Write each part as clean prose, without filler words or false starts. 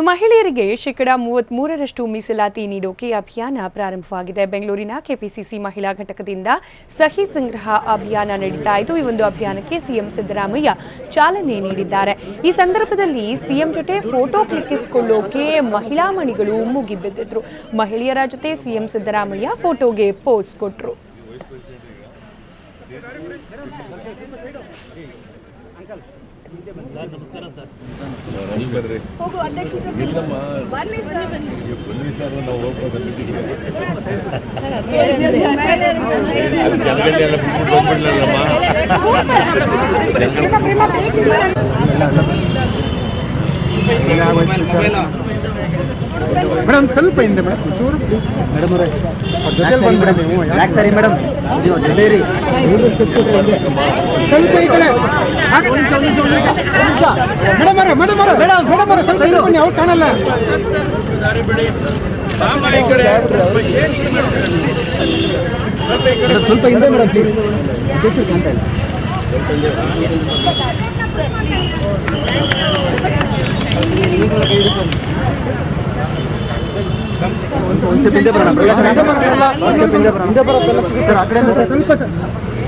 ಮಹಿಳೆಯರಿಗೆ ಶೇಕಡಾ 33ರಷ್ಟು ಮೀಸಲಾತಿ ನೀಡೋಕೆ ಅಭಿಯಾನ ಪ್ರಾರಂಭವಾಗಿದೆ. ಬೆಂಗಳೂರಿನ ಕೆಪಿಸಿಸಿ ಮಹಿಳಾ ಘಟಕದಿಂದ ಸಹಿ ಸಂಗ್ರಹ ಅಭಿಯಾನ ನಡೀತಾ ಇದ್ದು, ಈ ಒಂದು ಅಭಿಯಾನಕ್ಕೆ ಸಿಎಂ ಸಿದ್ದರಾಮಯ್ಯ ಚಾಲನೆ ನೀಡಿದ್ದಾರೆ. ಈ ಸಂದರ್ಭದಲ್ಲಿ ಸಿಎಂ ಜೊತೆ ಫೋಟೋ ಕ್ಲಿಕ್ಕಿಸಿಕೊಳ್ಳೋಕೆ ಮಹಿಳಾ ಮಣಿಗಳು ಮುಗಿಬಿದ್ದಿದ್ರು. ಮಹಿಳೆಯರ ಜೊತೆ ಸಿಎಂ ಸಿದ್ದರಾಮಯ್ಯ ಫೋಟೋಗೆ ಪೋಸ್ ಕೊಟ್ಟರು. ಮೇಡಮ್ ಸ್ವಲ್ಪ ಹಿಂದೆ ಮೇಡಮ್ ಚೂರು ಪ್ಲೀಸ್ ಮೇಡಮ್ ಅವರೇ ಜೊತೆಲಿ ಬಂದ್ಬಿಡಿ ನೀವು ಯಾಕೆ ಸರಿ ಮೇಡಮ್ ನೀವು ಜೊತೆರಿ ಸ್ವಲ್ಪ ಈ ಕಡೆ ಮೇಡಮ್ ಅವರೇ ಸ್ವಲ್ಪ ಬನ್ನಿ, ಅವ್ರು ಕಾಣಲ್ಲ. ಸ್ವಲ್ಪ ಹಿಂದೆ ಮೇಡಮ್ ಪ್ಲೀಸ್ ಕಾಣ್ತಾ ಇಲ್ಲ.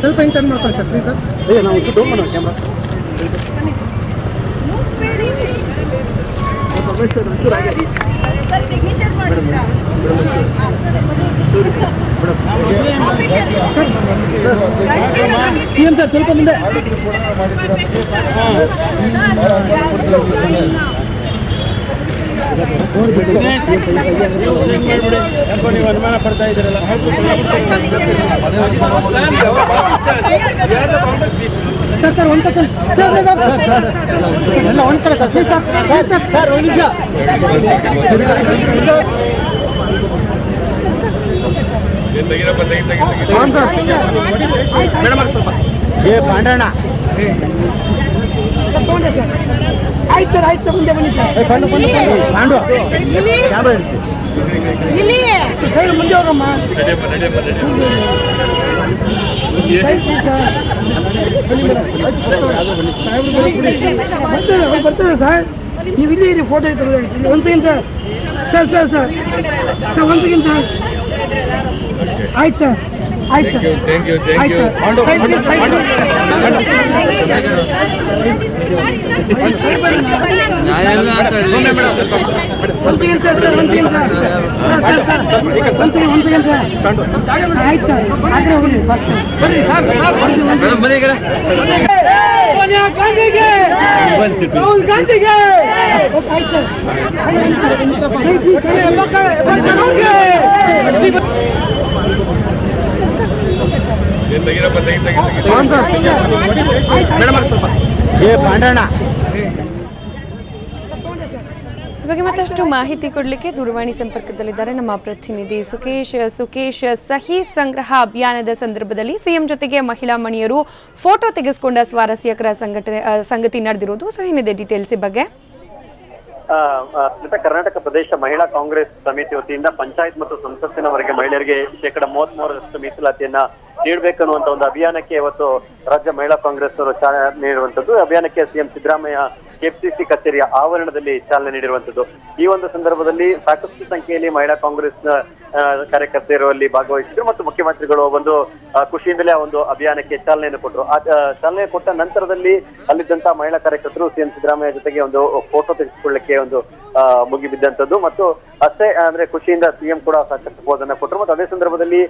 ಸ್ವಲ್ಪ ಹಿಂಗೆ ಟರ್ನ್ ಮಾಡ್ಕೊಳ್ಳಿ ಸರ್ ಪ್ಲೀಸ್ ಸರ್. ಅಯ್ಯೋ ನಾವು ಡೌನ್ ಮಾಡೋಣ ಕ್ಯಾಮ್ರಾ. ಸಿಎಂ ಸರ್ ಸ್ವಲ್ಪ ಮುಂದೆ. ಅನುಮಾನ ಪಡ್ತಾ ಇದ್ದೀರಲ್ಲ. ಸರ್ ಒಂದು ಸೆಕೆಂಡ್ ಎಲ್ಲ ಒಂದು ಕಡೆ ಸರ್ ಪ್ಲೀಸ್ ಸರ್ ಒಂದು ನಿಮಿಷ. ಮೇಡಮ್ ಸ್ವಲ್ಪ ಪಾಂಡಣ್ಣ ಆಯ್ತು ಸರ್ ಮುಂದೆ ಬನ್ನಿ ಸರ್. ಸೈಡ್ ಮುಂದೆ ಹೋಗಮ್ಮ. ಬರ್ತೇವೆ ಸರ್, ನೀವು ಇಲ್ಲಿ ಇರಿ, ಫೋಟೋ ಇರ್ತದೆ. ಒಂದು second sir sir sir sir ಒಂದು ಸೆಕೆಂಡ್ ಸರ್. ಆಯ್ತು ಸರ್ ಆಯ್ತು ಸರ್ ಆಯ್ತು ಸರ್. ಸೈಡ್ ಒಂದು ಸೆಕೆಂಡ್ ಸರ್ ಸರ್ ಒಂದು second sir sir sir sir ಒಂದು ಸೆಕೆಂಡ್ ಸರ್. ಆಯ್ತು ಸರ್ ಆ ಕಡೆ ಹೋಗಿ ಬಸ್ ಬರ್ರಿ ಸೋನಿಯಾ ಗಾಂಧಿಗೆ ರಾಹುಲ್ ಗಾಂಧಿಗೆ. ಆಯ್ತು ಸರ್ ಮೇಡಮ್ ಸ್ವಲ್ಪ ಪಾಂಡಣ್ಣ. ಈ ಬಗ್ಗೆ ಮತ್ತಷ್ಟು ಮಾಹಿತಿ ಕೊಡಲಿಕ್ಕೆ ದೂರವಾಣಿ ಸಂಪರ್ಕದಲ್ಲಿದ್ದಾರೆ ನಮ್ಮ ಪ್ರತಿನಿಧಿ ಸುಕೇಶ್. ಸಹಿ ಸಂಗ್ರಹ ಅಭಿಯಾನದ ಸಂದರ್ಭದಲ್ಲಿ ಸಿಎಂ ಜೊತೆಗೆ ಮಹಿಳಾ ಮಣಿಯರು ಫೋಟೋ ತೆಗೆಸಿಕೊಂಡ ಸ್ವಾರಸ್ಯಕರ ಸಂಗತಿ ನಡೆದಿರೋದು. ಸೊ ಏನಿದೆ ಡೀಟೇಲ್ಸ್ ಈ ಬಗ್ಗೆ? ಕರ್ನಾಟಕ ಪ್ರದೇಶ ಮಹಿಳಾ ಕಾಂಗ್ರೆಸ್ ಸಮಿತಿ ವತಿಯಿಂದ ಪಂಚಾಯತ್ ಮತ್ತು ಸಂಸತ್ತಿನವರೆಗೆ ಮಹಿಳೆಯರಿಗೆ ಶೇಕಡಾ 33ರಷ್ಟು ಮೀಸಲಾತಿಯನ್ನ ನೀಡಬೇಕನ್ನುವಂತ ಒಂದು ಅಭಿಯಾನಕ್ಕೆ ಇವತ್ತು ರಾಜ್ಯ ಮಹಿಳಾ ಕಾಂಗ್ರೆಸ್ ಅವರು ಚಾಲನೆ ನೀಡುವಂತದ್ದು. ಅಭಿಯಾನಕ್ಕೆ ಸಿಎಂ ಸಿದ್ದರಾಮಯ್ಯ ಕೆಪಿಸಿಸಿ ಕಚೇರಿಯ ಆವರಣದಲ್ಲಿ ಚಾಲನೆ ನೀಡಿರುವಂತದ್ದು. ಈ ಒಂದು ಸಂದರ್ಭದಲ್ಲಿ ಸಾಕಷ್ಟು ಸಂಖ್ಯೆಯಲ್ಲಿ ಮಹಿಳಾ ಕಾಂಗ್ರೆಸ್ ಕಾರ್ಯಕರ್ತರು ಅಲ್ಲಿ ಭಾಗವಹಿಸಿದ್ರು ಮತ್ತು ಮುಖ್ಯಮಂತ್ರಿಗಳು ಒಂದು ಖುಷಿಯಿಂದಲೇ ಆ ಒಂದು ಅಭಿಯಾನಕ್ಕೆ ಚಾಲನೆಯನ್ನು ಕೊಟ್ಟರು. ಆ ಚಾಲನೆ ಕೊಟ್ಟ ನಂತರದಲ್ಲಿ ಅಲ್ಲಿದ್ದಂತಹ ಮಹಿಳಾ ಕಾರ್ಯಕರ್ತರು ಸಿಎಂ ಸಿದ್ದರಾಮಯ್ಯ ಜೊತೆಗೆ ಒಂದು ಫೋಟೋ ತೆಗೆದುಕೊಳ್ಳಲಿಕ್ಕೆ ಒಂದು ಮುಗಿಬಿದ್ದಂಥದ್ದು ಮತ್ತು ಅಷ್ಟೇ ಅಂದ್ರೆ ಖುಷಿಯಿಂದ ಸಿಎಂ ಕೂಡ ಸಾಕಷ್ಟು ಪೋಸನ್ನ ಕೊಟ್ಟರು. ಮತ್ತು ಅದೇ ಸಂದರ್ಭದಲ್ಲಿ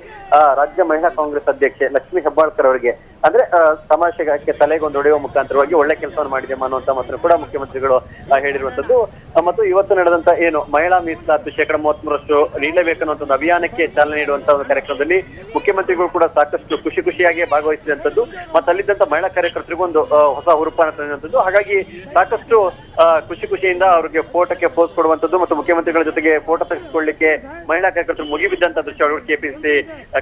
ರಾಜ್ಯ ಮಹಿಳಾ ಕಾಂಗ್ರೆಸ್ ಅಧ್ಯಕ್ಷೆ ಲಕ್ಷ್ಮೀ ಹೆಬ್ಬಾಳ್ಕರ್ ಅವರಿಗೆ ಅಂದ್ರೆ ತಮಾಷೆಗೆ ತಲೆಗೊಂದು ಹೊಡೆಯುವ ಮುಖಾಂತರವಾಗಿ ಒಳ್ಳೆ ಕೆಲಸವನ್ನು ಮಾಡಿದೆಮ್ಮ ಅನ್ನುವಂತ ಮಾತನ್ನು ಕೂಡ ಮುಖ್ಯಮಂತ್ರಿಗಳು ಹೇಳಿರುವಂತದ್ದು. ಮತ್ತು ಇವತ್ತು ನಡೆದಂತ ಏನು ಮಹಿಳಾ ಮೀಸಲಾತಿ ಶೇಕಡಾ 33ರಷ್ಟು ನೀಡಲೇಬೇಕನ್ನುವಂತ ಒಂದು ಅಭಿಯಾನಕ್ಕೆ ಚಾಲನೆ ನೀಡುವಂತಹ ಒಂದು ಕಾರ್ಯಕ್ರಮದಲ್ಲಿ ಮುಖ್ಯಮಂತ್ರಿಗಳು ಕೂಡ ಸಾಕಷ್ಟು ಖುಷಿಯಾಗಿ ಭಾಗವಹಿಸಿದಂಥದ್ದು ಮತ್ತು ಅಲ್ಲಿದ್ದಂತ ಮಹಿಳಾ ಕಾರ್ಯಕರ್ತರಿಗೂ ಒಂದು ಹೊಸ ಹುರುಪನ್ನು ತಂದಿರುವಂತದ್ದು. ಹಾಗಾಗಿ ಸಾಕಷ್ಟು ಖುಷಿಯಿಂದ ಅವರಿಗೆ ಫೋಟೋಕ್ಕೆ ಪೋಸ್ ಕೊಡುವಂತದ್ದು ಮತ್ತು ಮುಖ್ಯಮಂತ್ರಿಗಳ ಜೊತೆಗೆ ಫೋಟೋ ತೆಗೆದುಕೊಳ್ಳಲಿಕ್ಕೆ ಮಹಿಳಾ ಕಾರ್ಯಕರ್ತರು ಮುಗಿಬಿದ್ದಂತ ದೃಶ್ಯಗಳು ಕೆಪಿಸಿಸಿ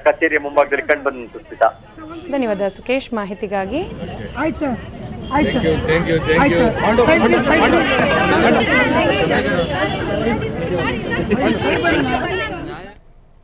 ಕಚೇರಿಯ ಮುಂಭಾಗದಲ್ಲಿ ಕಂಡು ಬಂದಿತ್ತು. ಧನ್ಯವಾದ ಸುಕೇಶ್ ಮಾಹಿತಿಗಾಗಿ. ಆಯ್ತು ಸರ್ ಆಯ್ತು ಸರ್ ಆಯ್ತು ಸರ್.